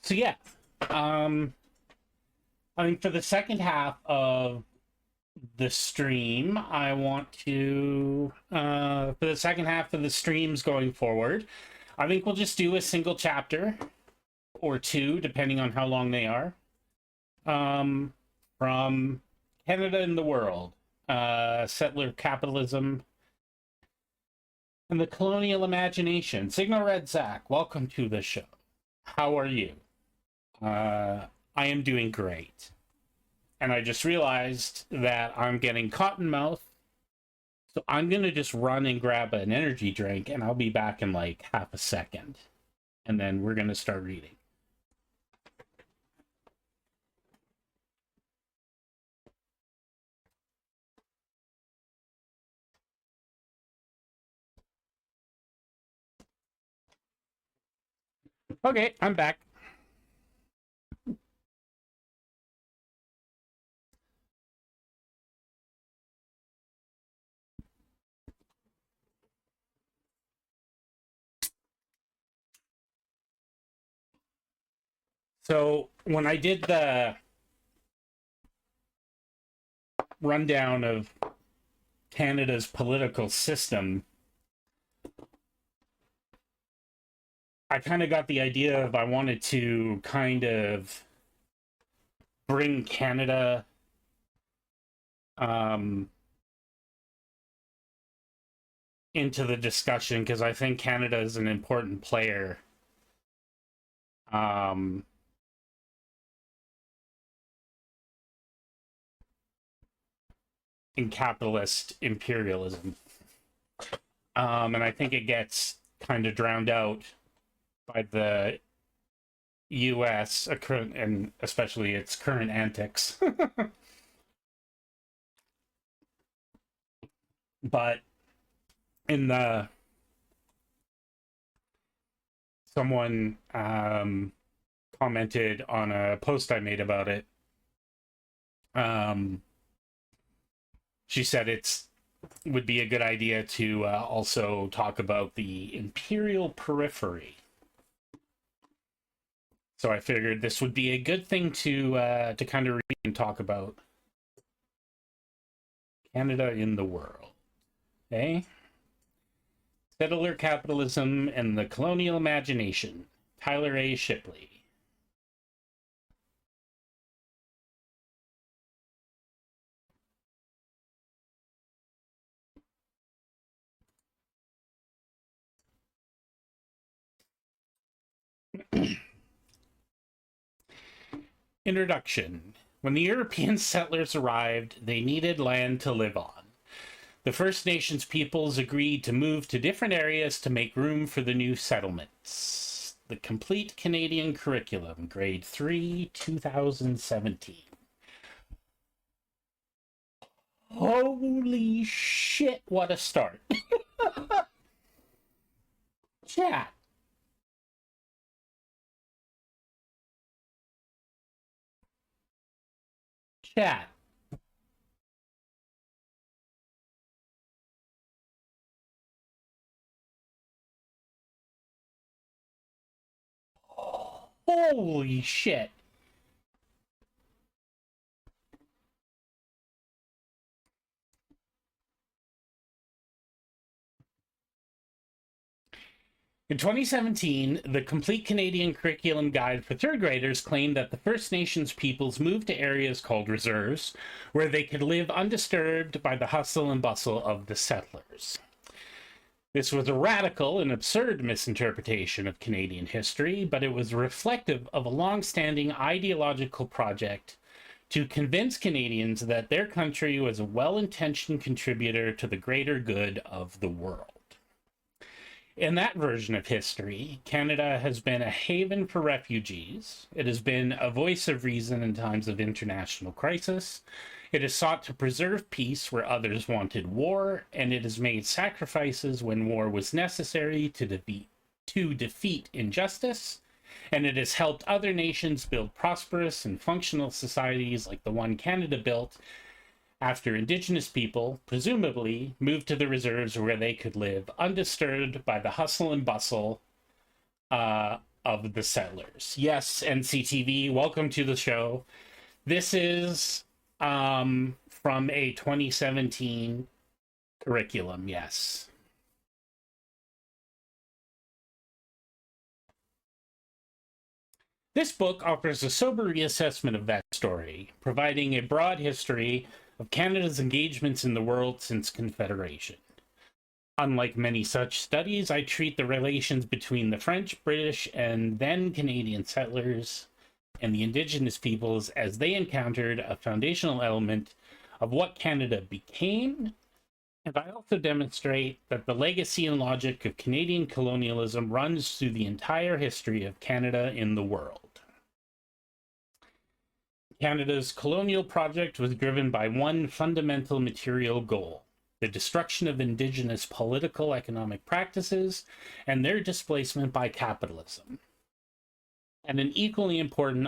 So yeah, um, I mean, for the second half of the stream, I want to, for the second half of the streams going forward, I think we'll just do a single chapter or two, depending on how long they are, from Canada and the World, Settler Capitalism, and the Colonial Imagination. Signal Red Zach, welcome to the show. How are you? I am doing great. And I just realized that I'm getting cotton mouth. So I'm going to just run and grab an energy drink, and I'll be back in like half a second. And then we're going to start reading. Okay, I'm back. So when I did the rundown of Canada's political system, I kind of got the idea of I wanted to kind of bring Canada into the discussion, because I think Canada is an important player in capitalist imperialism. And I think it gets kind of drowned out by the US and especially its current antics. But in the someone commented on a post I made about it. She said it's would be a good idea to also talk about the imperial periphery. So I figured this would be a good thing to kind of read and talk about Canada in the world. Okay? Settler Capitalism and the Colonial Imagination. Tyler A. Shipley. Introduction. When the European settlers arrived, they needed land to live on. The First Nations peoples agreed to move to different areas to make room for the new settlements. The Complete Canadian Curriculum, Grade 3, 2017. Holy shit, what a start. Chat. Chat. Holy shit. In 2017, the Complete Canadian Curriculum Guide for third graders claimed that the First Nations peoples moved to areas called reserves, where they could live undisturbed by the hustle and bustle of the settlers. This was a radical and absurd misinterpretation of Canadian history, but it was reflective of a long-standing ideological project to convince Canadians that their country was a well-intentioned contributor to the greater good of the world. In that version of history, Canada has been a haven for refugees. It has been a voice of reason in times of international crisis. It has sought to preserve peace where others wanted war, and it has made sacrifices when war was necessary to defeat injustice. And it has helped other nations build prosperous and functional societies like the one Canada built after Indigenous people, presumably, moved to the reserves where they could live undisturbed by the hustle and bustle of the settlers. Yes, NCTV, welcome to the show. This is from a 2017 curriculum, yes. This book offers a sober reassessment of that story, providing a broad history of Canada's engagements in the world since Confederation. Unlike many such studies, I treat the relations between the French, British, and then Canadian settlers and the Indigenous peoples as they encountered a foundational element of what Canada became, and I also demonstrate that the legacy and logic of Canadian colonialism runs through the entire history of Canada in the world. Canada's colonial project was driven by one fundamental material goal: the destruction of Indigenous political economic practices and their displacement by capitalism, and an equally important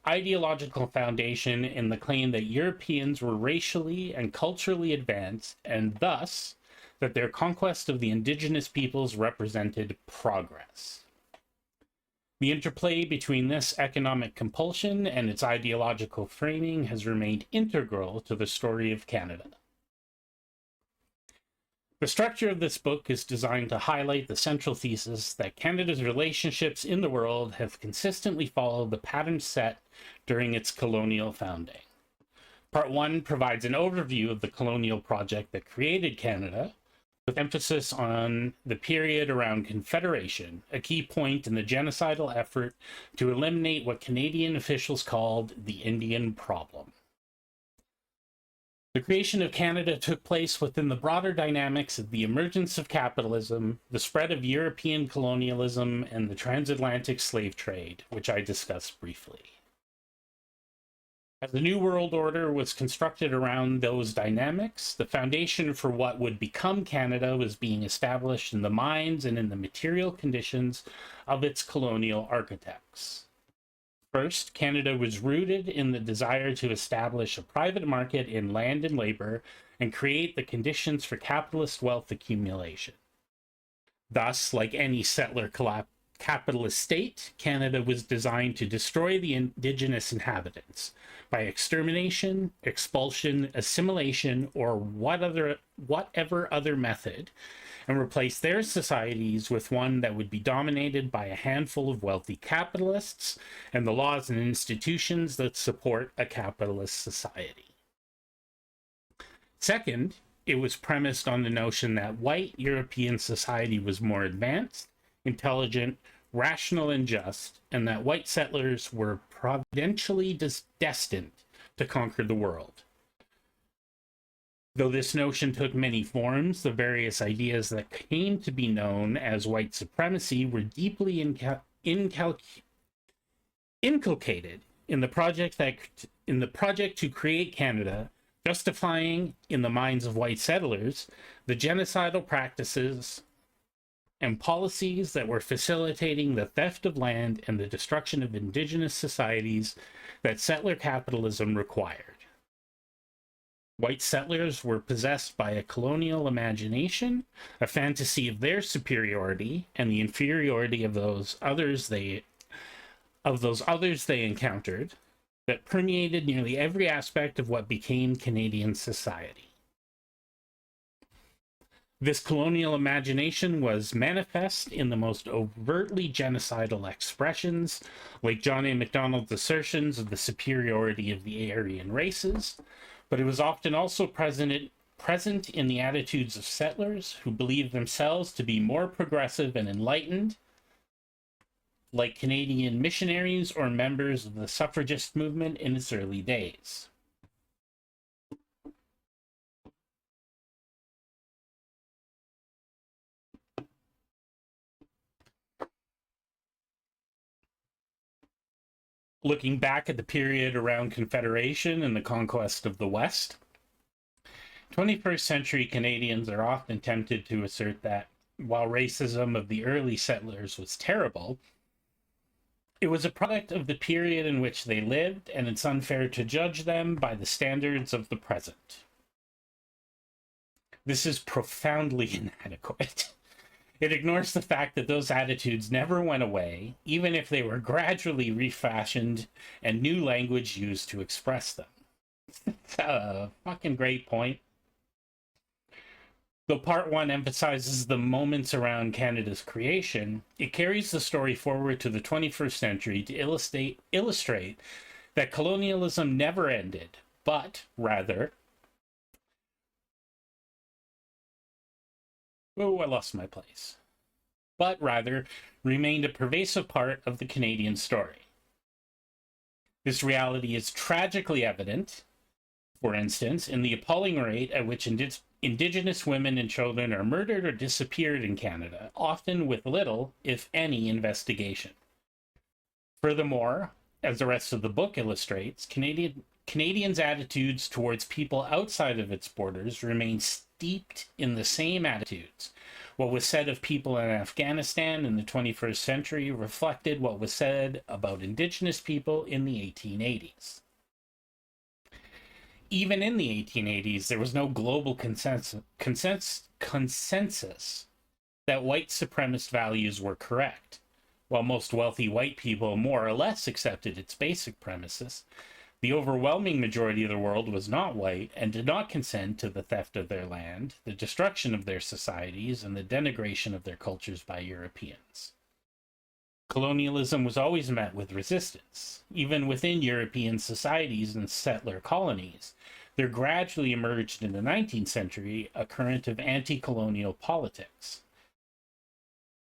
ideological foundation in the claim that Europeans were racially and culturally advanced, and thus that their conquest of the Indigenous peoples represented progress. The interplay between this economic compulsion and its ideological framing has remained integral to the story of Canada. The structure of this book is designed to highlight the central thesis that Canada's relationships in the world have consistently followed the pattern set during its colonial founding. Part 1 provides an overview of the colonial project that created Canada, with emphasis on the period around Confederation, a key point in the genocidal effort to eliminate what Canadian officials called the Indian problem. The creation of Canada took place within the broader dynamics of the emergence of capitalism, the spread of European colonialism, and the transatlantic slave trade, which I discussed briefly. As the New World Order was constructed around those dynamics, the foundation for what would become Canada was being established in the minds and in the material conditions of its colonial architects. First, Canada was rooted in the desire to establish a private market in land and labor and create the conditions for capitalist wealth accumulation. Thus, like any settler capitalist state, Canada was designed to destroy the Indigenous inhabitants by extermination, expulsion, assimilation, or whatever other method, and replace their societies with one that would be dominated by a handful of wealthy capitalists and the laws and institutions that support a capitalist society. Second, it was premised on the notion that white European society was more advanced, intelligent, rational, and just, and that white settlers were providentially destined to conquer the world. Though this notion took many forms, the various ideas that came to be known as white supremacy were deeply inculcated in the project to create Canada, justifying in the minds of white settlers the genocidal practices and policies that were facilitating the theft of land and the destruction of Indigenous societies that settler capitalism required. White settlers were possessed by a colonial imagination, a fantasy of their superiority and the inferiority of those others they encountered, that permeated nearly every aspect of what became Canadian society. This colonial imagination was manifest in the most overtly genocidal expressions, like John A. Macdonald's assertions of the superiority of the Aryan races, but it was often also present in the attitudes of settlers who believed themselves to be more progressive and enlightened, like Canadian missionaries or members of the suffragist movement in its early days. Looking back at the period around Confederation and the conquest of the West, 21st century Canadians are often tempted to assert that while racism of the early settlers was terrible, it was a product of the period in which they lived, and it's unfair to judge them by the standards of the present. This is profoundly inadequate. It ignores the fact that those attitudes never went away, even if they were gradually refashioned and new language used to express them. It's a fucking great point. Though part one emphasizes the moments around Canada's creation, it carries the story forward to the 21st century to illustrate that colonialism never ended, but rather. Oh, I lost my place. But rather remained a pervasive part of the Canadian story. This reality is tragically evident, for instance, in the appalling rate at which Indigenous women and children are murdered or disappeared in Canada, often with little, if any, investigation. Furthermore, as the rest of the book illustrates, Canadians' attitudes towards people outside of its borders remain steeped in the same attitudes. What was said of people in Afghanistan in the 21st century reflected what was said about Indigenous people in the 1880s. Even in the 1880s, there was no global consensus that white supremacist values were correct. While most wealthy white people more or less accepted its basic premises, the overwhelming majority of the world was not white and did not consent to the theft of their land, the destruction of their societies, and the denigration of their cultures by Europeans. Colonialism was always met with resistance. Even within European societies and settler colonies, there gradually emerged in the 19th century a current of anti-colonial politics.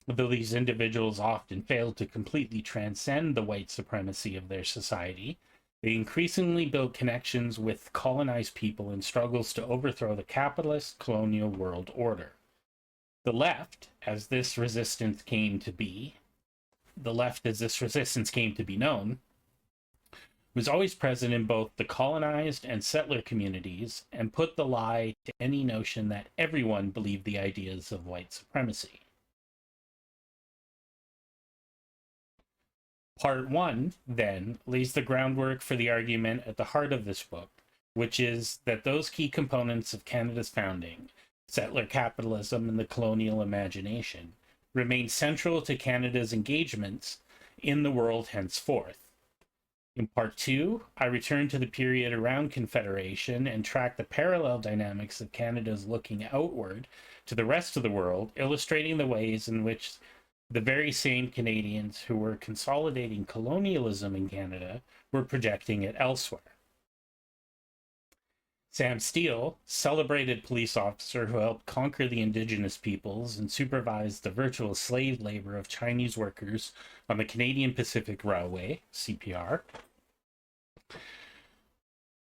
Though these individuals often failed to completely transcend the white supremacy of their society, they increasingly built connections with colonized people in struggles to overthrow the capitalist colonial world order. The left, as this resistance came to be known, was always present in both the colonized and settler communities and put the lie to any notion that everyone believed the ideas of white supremacy. Part 1, then, lays the groundwork for the argument at the heart of this book, which is that those key components of Canada's founding, settler capitalism and the colonial imagination, remain central to Canada's engagements in the world henceforth. In Part 2, I return to the period around Confederation and track the parallel dynamics of Canada's looking outward to the rest of the world, illustrating the ways in which the very same Canadians who were consolidating colonialism in Canada were projecting it elsewhere. Sam Steele, celebrated police officer who helped conquer the Indigenous peoples and supervised the virtual slave labor of Chinese workers on the Canadian Pacific Railway, CPR,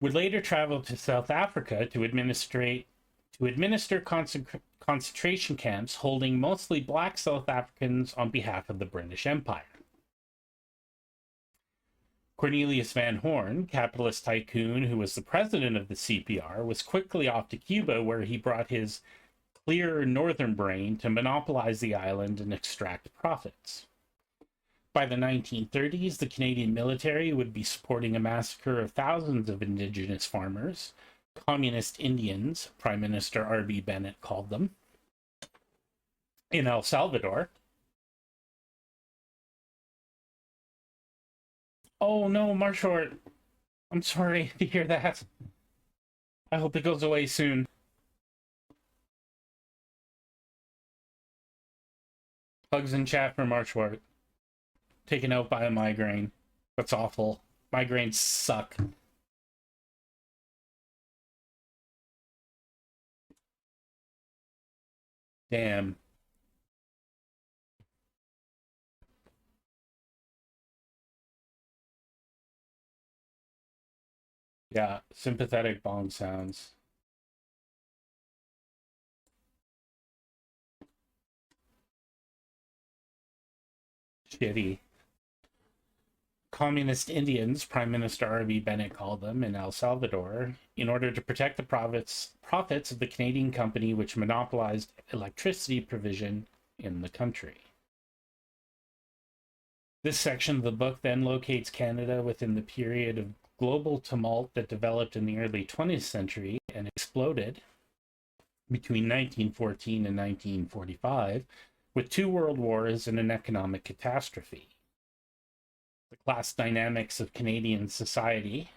would later travel to South Africa to administer concentration camps holding mostly black South Africans on behalf of the British Empire. Cornelius Van Horn, capitalist tycoon who was the president of the CPR, was quickly off to Cuba, where he brought his clear northern brain to monopolize the island and extract profits. By the 1930s, the Canadian military would be supporting a massacre of thousands of Indigenous farmers, communist Indians, Prime Minister R.B. Bennett called them, in El Salvador. Oh no, Marshort. I'm sorry to hear that. I hope it goes away soon. Hugs in chat for Marshort. Taken out by a migraine. That's awful. Migraines suck. Damn. Yeah, sympathetic bong sounds. Shitty. Communist Indians, Prime Minister R.B. Bennett called them, in El Salvador, in order to protect the profits of the Canadian company which monopolized electricity provision in the country. This section of the book then locates Canada within the period of global tumult that developed in the early 20th century and exploded between 1914 and 1945 with 2 world wars and an economic catastrophe. The class dynamics of Canadian society.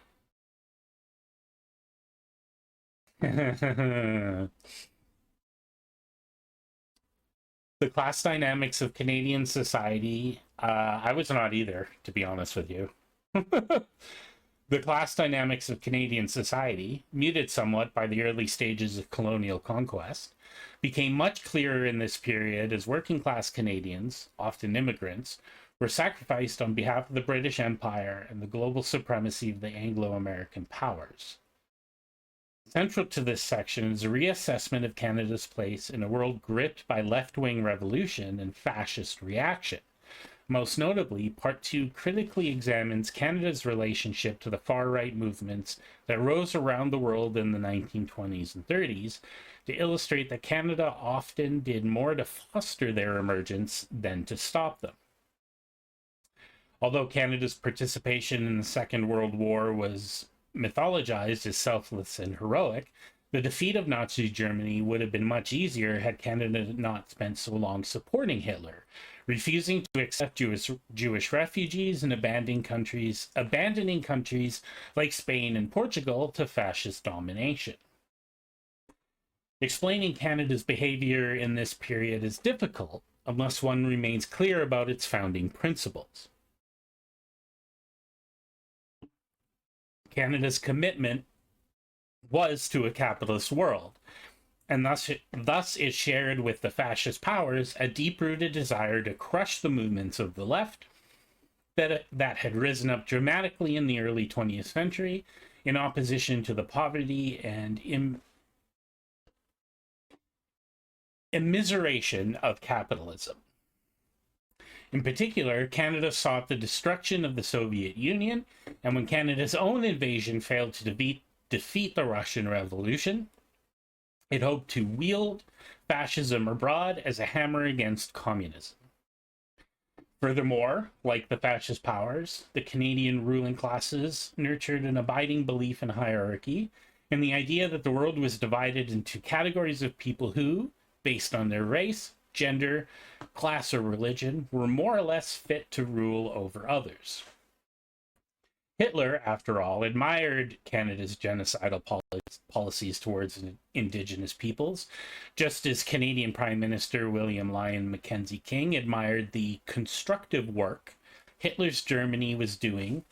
The class dynamics of Canadian society, I was not either, to be honest with you. The class dynamics of Canadian society, muted somewhat by the early stages of colonial conquest, became much clearer in this period as working class Canadians, often immigrants, were sacrificed on behalf of the British Empire and the global supremacy of the Anglo-American powers. Central to this section is a reassessment of Canada's place in a world gripped by left-wing revolution and fascist reaction. Most notably, Part 2 critically examines Canada's relationship to the far-right movements that rose around the world in the 1920s and 30s to illustrate that Canada often did more to foster their emergence than to stop them. Although Canada's participation in the Second World War was mythologized as selfless and heroic, the defeat of Nazi Germany would have been much easier had Canada not spent so long supporting Hitler, refusing to accept Jewish refugees and abandoning countries like Spain and Portugal to fascist domination. Explaining Canada's behavior in this period is difficult unless one remains clear about its founding principles. Canada's commitment was to a capitalist world, and thus it shared with the fascist powers a deep-rooted desire to crush the movements of the left that had risen up dramatically in the early 20th century in opposition to the poverty and immiseration of capitalism. In particular, Canada sought the destruction of the Soviet Union, and when Canada's own invasion failed to defeat the Russian Revolution, it hoped to wield fascism abroad as a hammer against communism. Furthermore, like the fascist powers, the Canadian ruling classes nurtured an abiding belief in hierarchy and the idea that the world was divided into categories of people who, based on their race, gender, class, or religion, were more or less fit to rule over others. Hitler, after all, admired Canada's genocidal policies towards Indigenous peoples, just as Canadian Prime Minister William Lyon Mackenzie King admired the constructive work Hitler's Germany was doing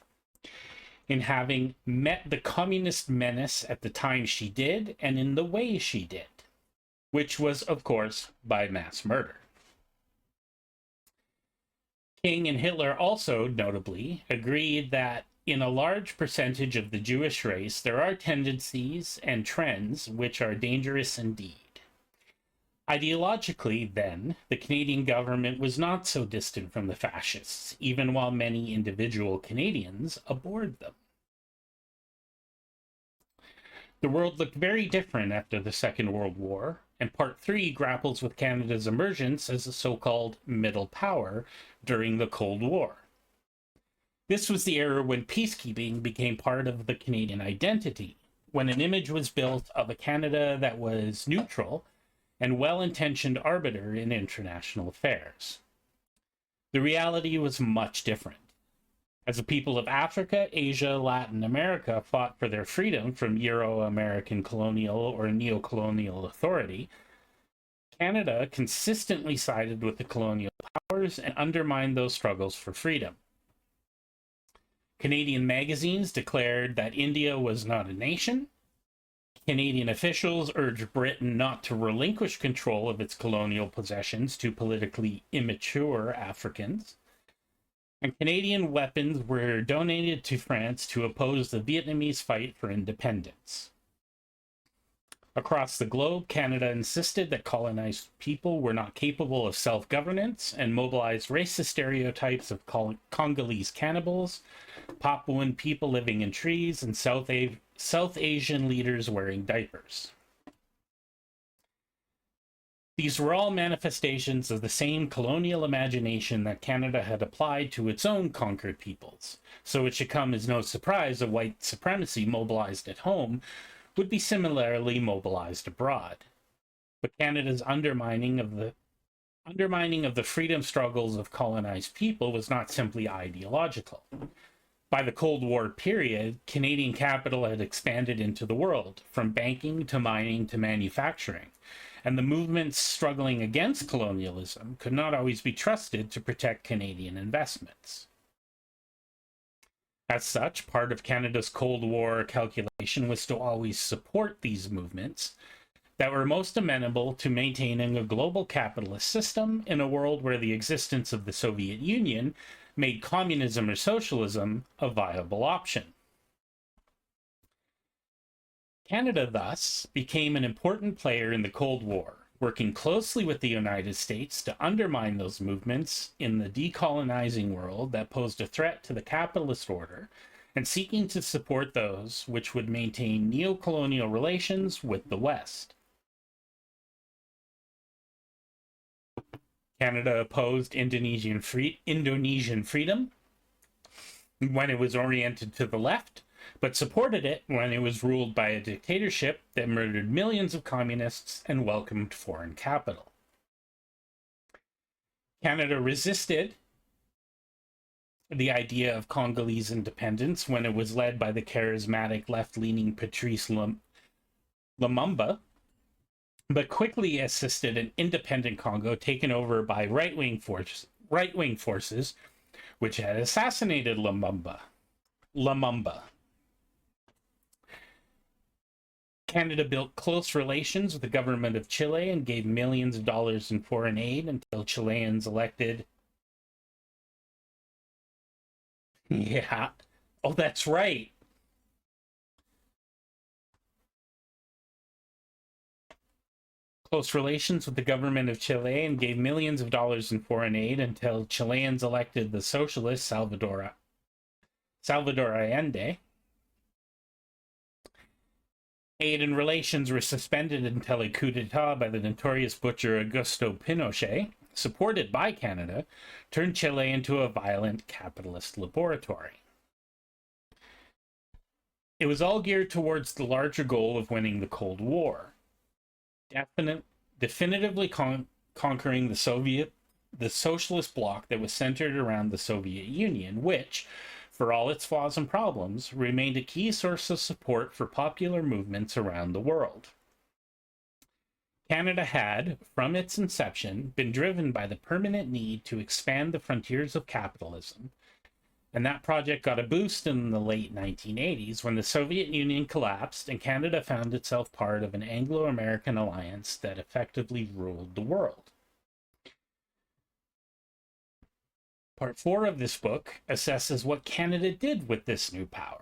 in having met the communist menace at the time she did and in the way she did, which was, of course, by mass murder. King and Hitler also, notably, agreed that in a large percentage of the Jewish race, there are tendencies and trends which are dangerous indeed. Ideologically, then, the Canadian government was not so distant from the fascists, even while many individual Canadians abhorred them. The world looked very different after the Second World War, and Part 3 grapples with Canada's emergence as a so-called middle power during the Cold War. This was the era when peacekeeping became part of the Canadian identity, when an image was built of a Canada that was neutral and well-intentioned arbiter in international affairs. The reality was much different. As the people of Africa, Asia, Latin America fought for their freedom from Euro-American colonial or neo-colonial authority, Canada consistently sided with the colonial powers and undermined those struggles for freedom. Canadian magazines declared that India was not a nation. Canadian officials urged Britain not to relinquish control of its colonial possessions to politically immature Africans. And Canadian weapons were donated to France to oppose the Vietnamese fight for independence. Across the globe, Canada insisted that colonized people were not capable of self-governance and mobilized racist stereotypes of Congolese cannibals, Papuan people living in trees, and South Asian leaders wearing diapers. These were all manifestations of the same colonial imagination that Canada had applied to its own conquered peoples, so it should come as no surprise that white supremacy mobilized at home would be similarly mobilized abroad. But Canada's undermining of the Undermining of the freedom struggles of colonized people was not simply ideological. By the Cold War period, Canadian capital had expanded into the world, from banking to mining to manufacturing, and the movements struggling against colonialism could not always be trusted to protect Canadian investments. As such, part of Canada's Cold War calculation was to always support these movements that were most amenable to maintaining a global capitalist system in a world where the existence of the Soviet Union made communism or socialism a viable option. Canada, thus, became an important player in the Cold War, working closely with the United States to undermine those movements in the decolonizing world that posed a threat to the capitalist order, and seeking to support those which would maintain neo-colonial relations with the West. Canada opposed Indonesian freedom when it was oriented to the left, but supported it when it was ruled by a dictatorship that murdered millions of communists and welcomed foreign capital. Canada resisted the idea of Congolese independence when it was led by the charismatic left-leaning Patrice Lumumba, but quickly assisted an independent Congo taken over by right-wing forces, which had assassinated Lumumba. Canada built close relations with the government of Chile and gave millions of dollars in foreign aid until Chileans elected. Yeah. Oh, that's right. Close relations with the government of Chile and gave millions of dollars in foreign aid until Chileans elected the socialist Salvador Allende. Aid and relations were suspended until a coup d'etat by the notorious butcher Augusto Pinochet, supported by Canada, turned Chile into a violent capitalist laboratory. It was all geared towards the larger goal of winning the Cold War. Definitively conquering the socialist bloc that was centered around the Soviet Union, which, for all its flaws and problems, remained a key source of support for popular movements around the world. Canada had, from its inception, been driven by the permanent need to expand the frontiers of capitalism, and that project got a boost in the late 1980s when the Soviet Union collapsed and Canada found itself part of an Anglo-American alliance that effectively ruled the world. Part 4 of this book assesses what Canada did with this new power.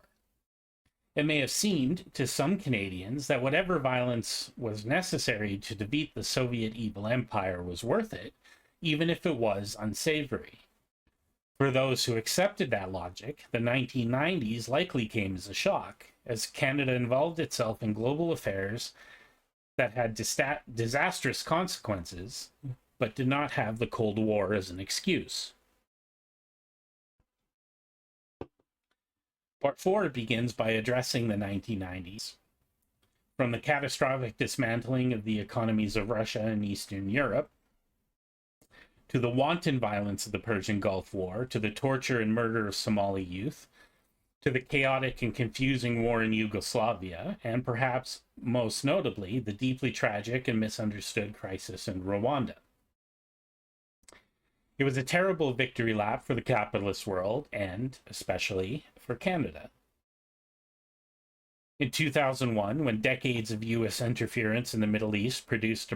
It may have seemed to some Canadians that whatever violence was necessary to defeat the Soviet evil empire was worth it, even if it was unsavory. For those who accepted that logic, the 1990s likely came as a shock, as Canada involved itself in global affairs that had disastrous consequences, but did not have the Cold War as an excuse. Part 4 begins by addressing the 1990s. From the catastrophic dismantling of the economies of Russia and Eastern Europe, to the wanton violence of the Persian Gulf War, to the torture and murder of Somali youth, to the chaotic and confusing war in Yugoslavia, and perhaps most notably, the deeply tragic and misunderstood crisis in Rwanda. It was a terrible victory lap for the capitalist world, and especially for Canada. In 2001, when decades of U.S. interference in the Middle East produced a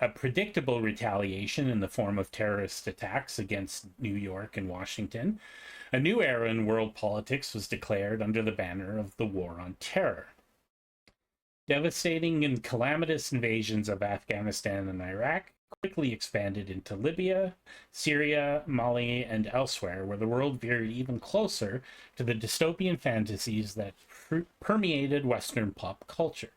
predictable retaliation in the form of terrorist attacks against New York and Washington, a new era in world politics was declared under the banner of the War on Terror. Devastating and calamitous invasions of Afghanistan and Iraq quickly expanded into Libya, Syria, Mali, and elsewhere, where the world veered even closer to the dystopian fantasies that permeated Western pop culture.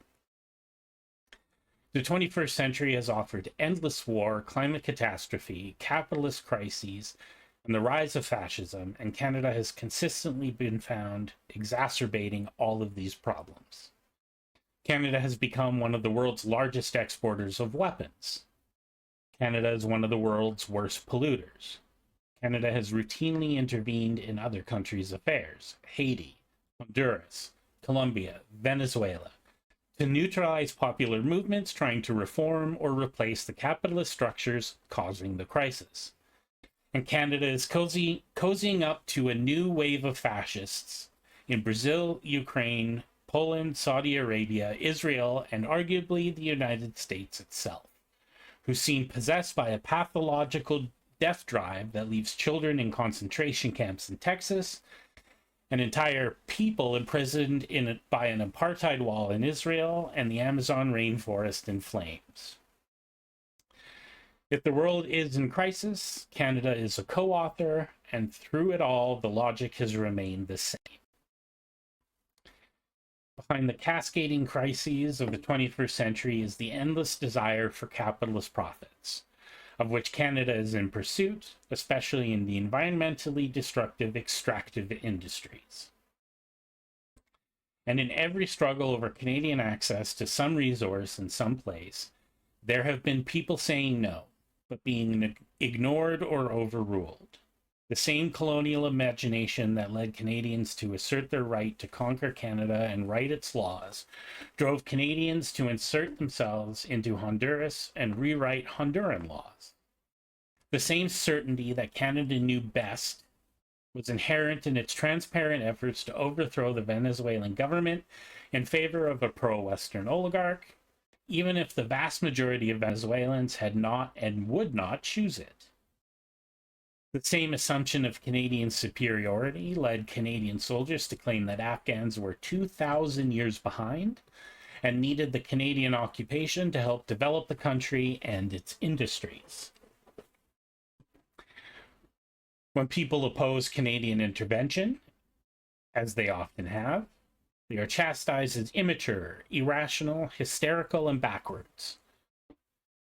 The 21st century has offered endless war, climate catastrophe, capitalist crises, and the rise of fascism, and Canada has consistently been found exacerbating all of these problems. Canada has become one of the world's largest exporters of weapons. Canada is one of the world's worst polluters. Canada has routinely intervened in other countries' affairs, Haiti, Honduras, Colombia, Venezuela, to neutralize popular movements trying to reform or replace the capitalist structures causing the crisis. And Canada is cozying up to a new wave of fascists in Brazil, Ukraine, Poland, Saudi Arabia, Israel, and arguably the United States itself, who seem possessed by a pathological death drive that leaves children in concentration camps in Texas, an entire people imprisoned by an apartheid wall in Israel, and the Amazon rainforest in flames. If the world is in crisis, Canada is a co-author, and through it all, the logic has remained the same. Behind the cascading crises of the 21st century is the endless desire for capitalist profits, of which Canada is in pursuit, especially in the environmentally destructive extractive industries. And in every struggle over Canadian access to some resource in some place, there have been people saying no, but being ignored or overruled. The same colonial imagination that led Canadians to assert their right to conquer Canada and write its laws drove Canadians to insert themselves into Honduras and rewrite Honduran laws. The same certainty that Canada knew best was inherent in its transparent efforts to overthrow the Venezuelan government in favor of a pro-Western oligarch, even if the vast majority of Venezuelans had not and would not choose it. The same assumption of Canadian superiority led Canadian soldiers to claim that Afghans were 2,000 years behind and needed the Canadian occupation to help develop the country and its industries. When people oppose Canadian intervention, as they often have, they are chastised as immature, irrational, hysterical, and backwards.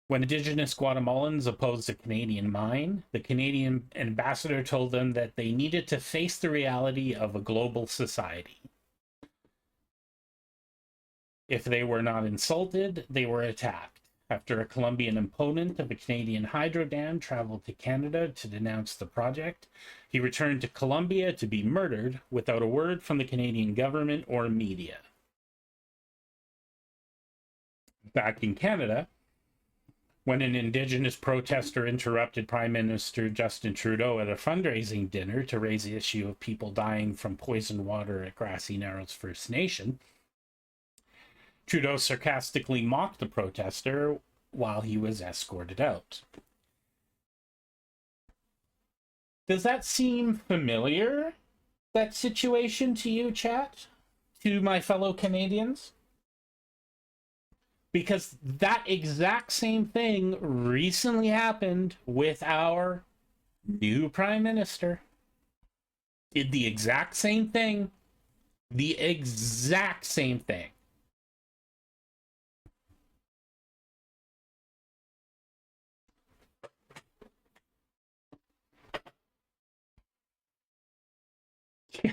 When Indigenous Guatemalans opposed the Canadian mine, the Canadian ambassador told them that they needed to face the reality of a global society. If they were not insulted, they were attacked. After a Colombian opponent of a Canadian hydro dam traveled to Canada to denounce the project, he returned to Colombia to be murdered without a word from the Canadian government or media. Back in Canada, when an Indigenous protester interrupted Prime Minister Justin Trudeau at a fundraising dinner to raise the issue of people dying from poisoned water at Grassy Narrows First Nation, Trudeau sarcastically mocked the protester while he was escorted out. Does that seem familiar, that situation, to you, chat? To my fellow Canadians? Because that exact same thing recently happened with our new Prime Minister. Did the exact same thing. The exact same thing. Yeah.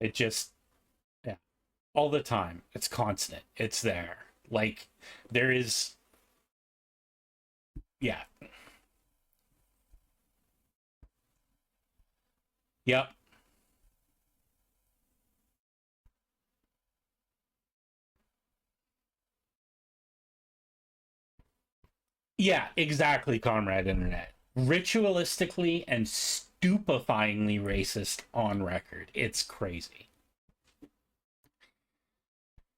It just, yeah, all the time. It's constant. It's there. Like, there is, yeah. Yep. Yeah, exactly, Comrade Internet. Ritualistically and stupefyingly racist on record. It's crazy.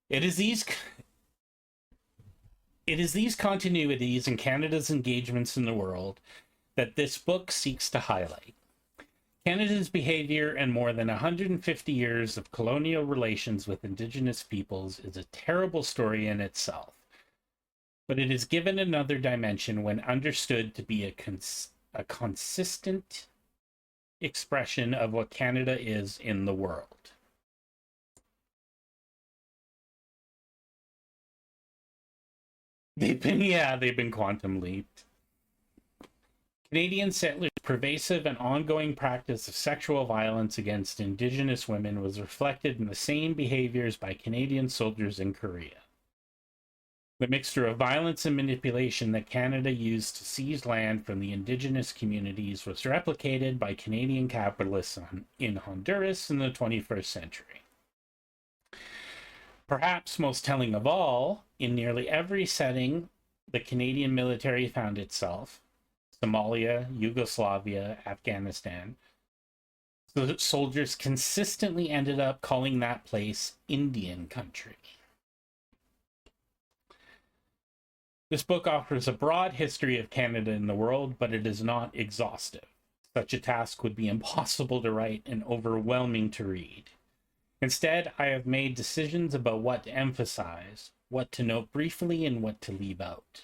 It is these continuities in Canada's engagements in the world that this book seeks to highlight. Canada's behavior and more than 150 years of colonial relations with Indigenous peoples is a terrible story in itself, but it is given another dimension when understood to be a consistent expression of what Canada is in the world. They've been quantum leaped. Canadian settlers pervasive and ongoing practice of sexual violence against Indigenous women was reflected in the same behaviors by Canadian soldiers in Korea. The mixture of violence and manipulation that Canada used to seize land from the Indigenous communities was replicated by Canadian capitalists in Honduras in the 21st century. Perhaps most telling of all, in nearly every setting the Canadian military found itself, Somalia, Yugoslavia, Afghanistan, the soldiers consistently ended up calling that place Indian country. This book offers a broad history of Canada in the world, but it is not exhaustive. Such a task would be impossible to write and overwhelming to read. Instead, I have made decisions about what to emphasize, what to note briefly, and what to leave out.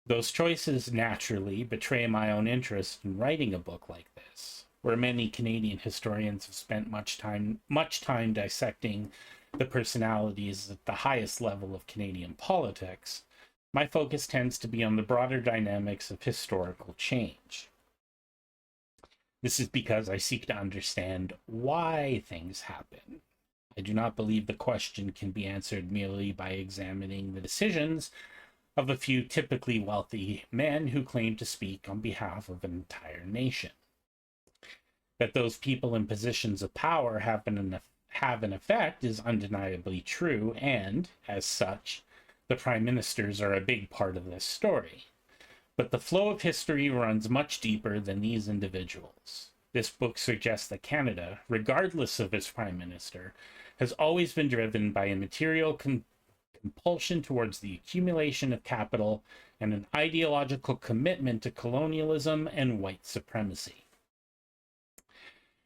Those choices naturally betray my own interest in writing a book like this, where many Canadian historians have spent much time dissecting the personalities at the highest level of Canadian politics. My focus tends to be on the broader dynamics of historical change. This is because I seek to understand why things happen. I do not believe the question can be answered merely by examining the decisions of a few typically wealthy men who claim to speak on behalf of an entire nation. That those people in positions of power have an effect is undeniably true, and, as such, the prime ministers are a big part of this story. But the flow of history runs much deeper than these individuals. This book suggests that Canada, regardless of its prime minister, has always been driven by a material compulsion towards the accumulation of capital and an ideological commitment to colonialism and white supremacy.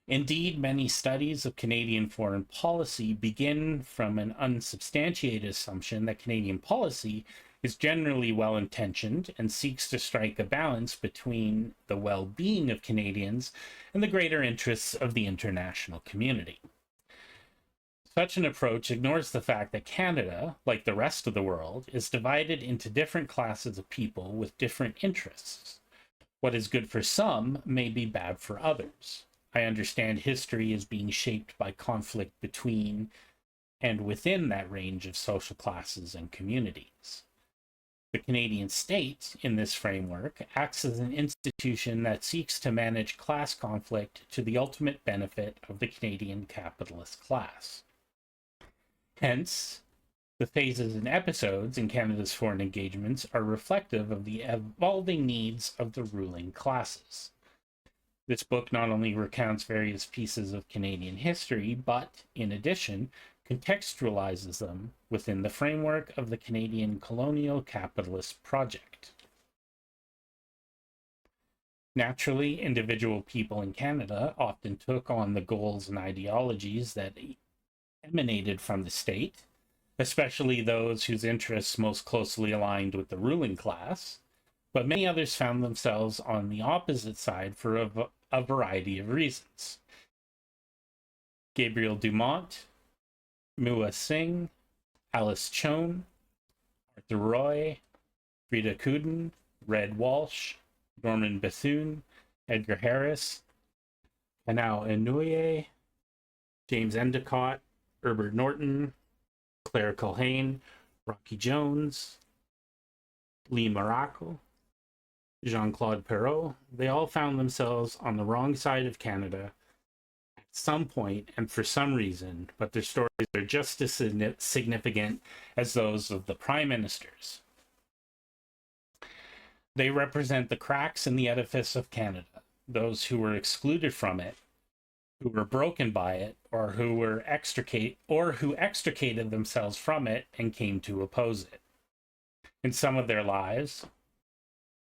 Indeed, many studies of Canadian foreign policy begin from an unsubstantiated assumption that Canadian policy is generally well-intentioned and seeks to strike a balance between the well-being of Canadians and the greater interests of the international community. Such an approach ignores the fact that Canada, like the rest of the world, is divided into different classes of people with different interests. What is good for some may be bad for others. I understand history as being shaped by conflict between and within that range of social classes and communities. The Canadian state, in this framework, acts as an institution that seeks to manage class conflict to the ultimate benefit of the Canadian capitalist class. Hence, the phases and episodes in Canada's foreign engagements are reflective of the evolving needs of the ruling classes. This book not only recounts various pieces of Canadian history, but, in addition, contextualizes them within the framework of the Canadian colonial capitalist project. Naturally, individual people in Canada often took on the goals and ideologies that emanated from the state, especially those whose interests most closely aligned with the ruling class, but many others found themselves on the opposite side for a variety of reasons. Gabriel Dumont, Mua Singh, Alice Chone, Arthur Roy, Frida Kuden, Red Walsh, Norman Bethune, Edgar Harris, Kanau Inouye, James Endicott, Herbert Norton, Claire Culhane, Rocky Jones, Lee Morocco, Jean-Claude Perrault, they all found themselves on the wrong side of Canada at some point and for some reason, but their stories are just as significant as those of the prime ministers. They represent the cracks in the edifice of Canada, those who were excluded from it, who were broken by it, or who extricated themselves from it and came to oppose it. In some of their lives,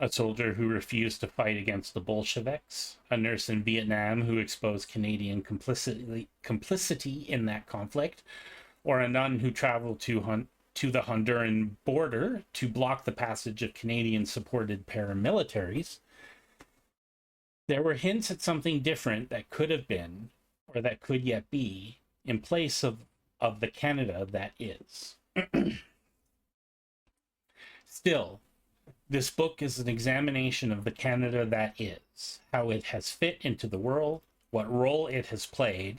a soldier who refused to fight against the Bolsheviks, a nurse in Vietnam who exposed Canadian complicity in that conflict, or a nun who traveled to the Honduran border to block the passage of Canadian-supported paramilitaries. There were hints at something different that could have been, or that could yet be, in place of the Canada that is. Still, This book is an examination of the Canada that is, how it has fit into the world, what role it has played,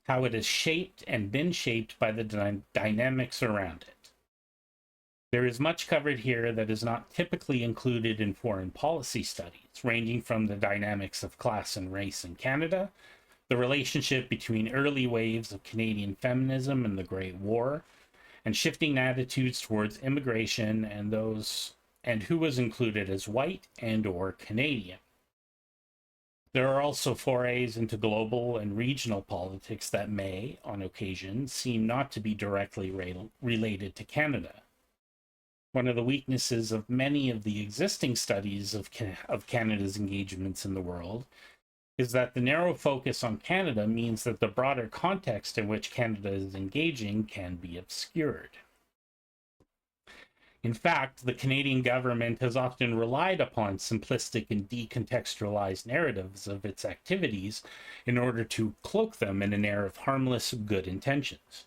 how it is shaped and been shaped by the dynamics around it. There is much covered here that is not typically included in foreign policy studies, ranging from the dynamics of class and race in Canada, the relationship between early waves of Canadian feminism and the Great War, and shifting attitudes towards immigration and who was included as white and or Canadian. There are also forays into global and regional politics that may, on occasion, seem not to be directly related to Canada. One of the weaknesses of many of the existing studies of Canada's engagements in the world is that the narrow focus on Canada means that the broader context in which Canada is engaging can be obscured. In fact, the Canadian government has often relied upon simplistic and decontextualized narratives of its activities in order to cloak them in an air of harmless good intentions.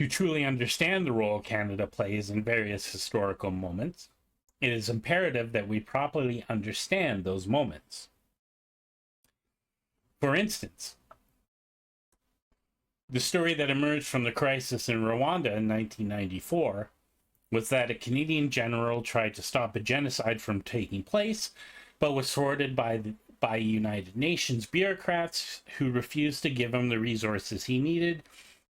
To truly understand the role Canada plays in various historical moments, it is imperative that we properly understand those moments. For instance, the story that emerged from the crisis in Rwanda in 1994 was that a Canadian general tried to stop a genocide from taking place, but was thwarted by United Nations bureaucrats who refused to give him the resources he needed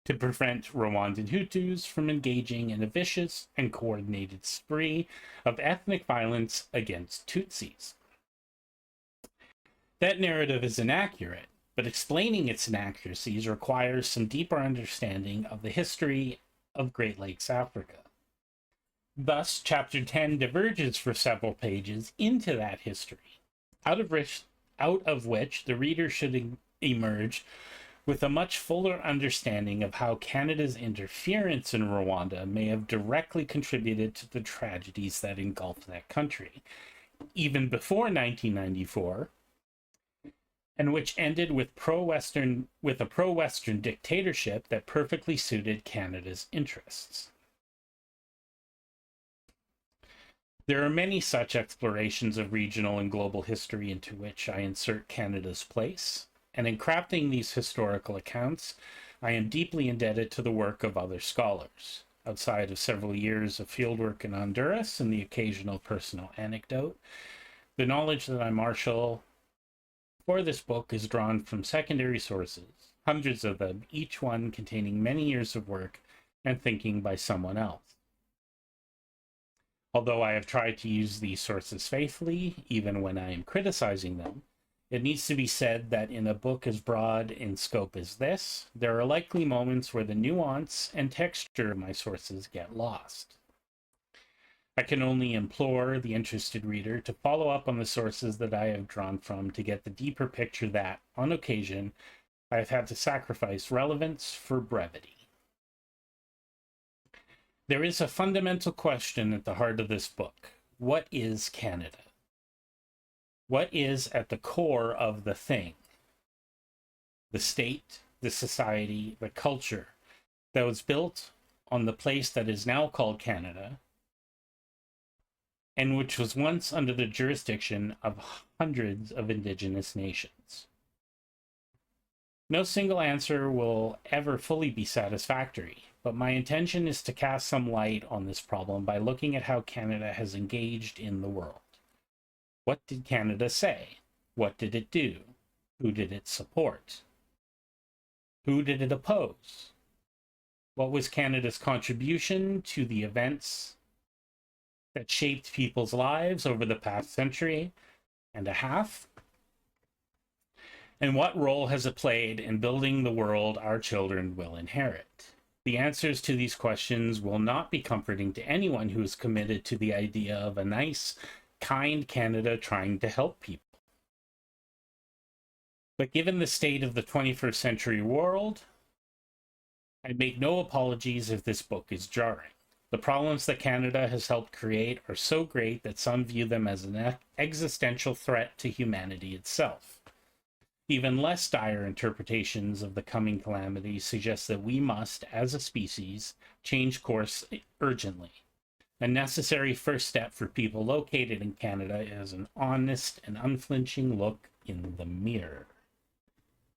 to prevent Rwandan Hutus from engaging in a vicious and coordinated spree of ethnic violence against Tutsis. That narrative is inaccurate, but explaining its inaccuracies requires some deeper understanding of the history of Great Lakes Africa. Thus, Chapter 10 diverges for several pages into that history, out of which the reader should emerge with a much fuller understanding of how Canada's interference in Rwanda may have directly contributed to the tragedies that engulfed that country, even before 1994, and which ended with a pro-Western dictatorship that perfectly suited Canada's interests. There are many such explorations of regional and global history into which I insert Canada's place, and in crafting these historical accounts, I am deeply indebted to the work of other scholars. Outside of several years of fieldwork in Honduras and the occasional personal anecdote, the knowledge that I marshal for this book is drawn from secondary sources, hundreds of them, each one containing many years of work and thinking by someone else. Although I have tried to use these sources faithfully, even when I am criticizing them, it needs to be said that in a book as broad in scope as this, there are likely moments where the nuance and texture of my sources get lost. I can only implore the interested reader to follow up on the sources that I have drawn from to get the deeper picture that, on occasion, I have had to sacrifice relevance for brevity. There is a fundamental question at the heart of this book. What is Canada? What is at the core of the thing? The state, the society, the culture that was built on the place that is now called Canada, and which was once under the jurisdiction of hundreds of indigenous nations. No single answer will ever fully be satisfactory, but my intention is to cast some light on this problem by looking at how Canada has engaged in the world. What did Canada say? What did it do? Who did it support? Who did it oppose? What was Canada's contribution to the events that shaped people's lives over the past century and a half? And what role has it played in building the world our children will inherit? The answers to these questions will not be comforting to anyone who is committed to the idea of a nice, kind Canada trying to help people. But given the state of the 21st century world, I make no apologies if this book is jarring. The problems that Canada has helped create are so great that some view them as an existential threat to humanity itself. Even less dire interpretations of the coming calamity suggest that we must, as a species, change course urgently. A necessary first step for people located in Canada is an honest and unflinching look in the mirror.